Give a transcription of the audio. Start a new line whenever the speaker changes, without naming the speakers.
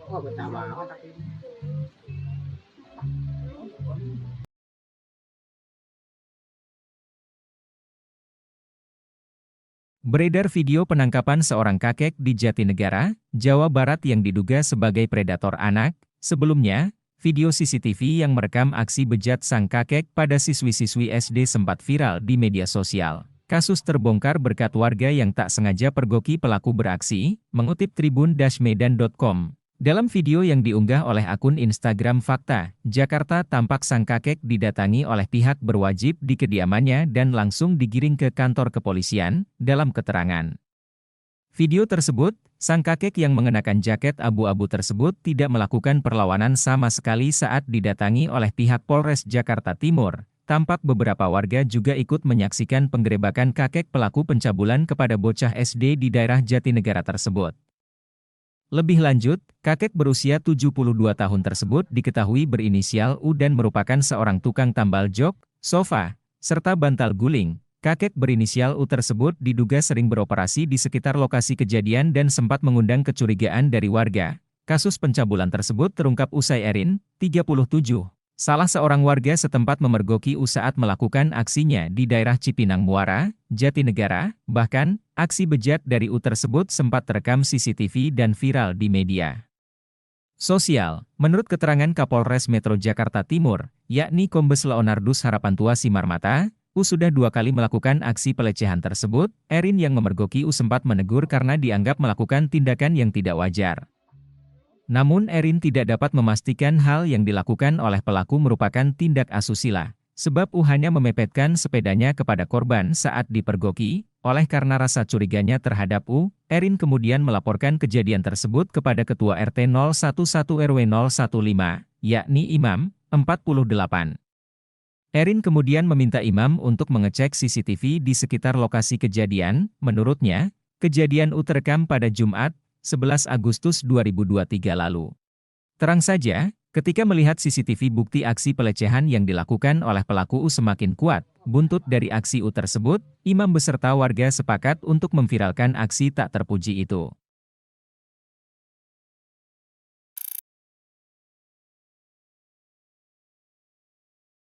Wah, betah banget tapi.
Beredar video penangkapan seorang kakek di Jatinegara, Jawa Barat yang diduga sebagai predator anak. Sebelumnya, video CCTV yang merekam aksi bejat sang kakek pada siswi-siswi SD sempat viral di media sosial. Kasus terbongkar berkat warga yang tak sengaja pergoki pelaku beraksi, mengutip tribun-medan.com. Dalam video yang diunggah oleh akun Instagram Fakta, Jakarta tampak sang kakek didatangi oleh pihak berwajib di kediamannya dan langsung digiring ke kantor kepolisian. Dalam keterangan video tersebut, sang kakek yang mengenakan jaket abu-abu tersebut tidak melakukan perlawanan sama sekali saat didatangi oleh pihak Polres Jakarta Timur. Tampak beberapa warga juga ikut menyaksikan penggerebekan kakek pelaku pencabulan kepada bocah SD di daerah Jatinegara tersebut. Lebih lanjut, kakek berusia 72 tahun tersebut diketahui berinisial U dan merupakan seorang tukang tambal jok, sofa, serta bantal guling. Kakek berinisial U tersebut diduga sering beroperasi di sekitar lokasi kejadian dan sempat mengundang kecurigaan dari warga. Kasus pencabulan tersebut terungkap usai Erin, 37, salah seorang warga setempat memergoki U saat melakukan aksinya di daerah Cipinang Muara, Jatinegara. Bahkan, aksi bejat dari U tersebut sempat terekam CCTV dan viral di media sosial. Menurut keterangan Kapolres Metro Jakarta Timur, yakni Kombes Leonardus Harapantua Simarmata, U sudah 2 kali melakukan aksi pelecehan tersebut. Erin yang memergoki U sempat menegur karena dianggap melakukan tindakan yang tidak wajar. Namun Erin tidak dapat memastikan hal yang dilakukan oleh pelaku merupakan tindak asusila, sebab U hanya memepetkan sepedanya kepada korban saat dipergoki. Oleh karena rasa curiganya terhadap U, Erin kemudian melaporkan kejadian tersebut kepada Ketua RT 011 RW 015, yakni Imam, 48. Erin kemudian meminta Imam untuk mengecek CCTV di sekitar lokasi kejadian. Menurutnya, kejadian U terekam pada Jumat, 11 Agustus 2023 lalu. Terang saja, ketika melihat CCTV bukti aksi pelecehan yang dilakukan oleh pelaku U semakin kuat. Buntut dari aksi U tersebut, Imam beserta warga sepakat untuk memviralkan aksi tak terpuji itu.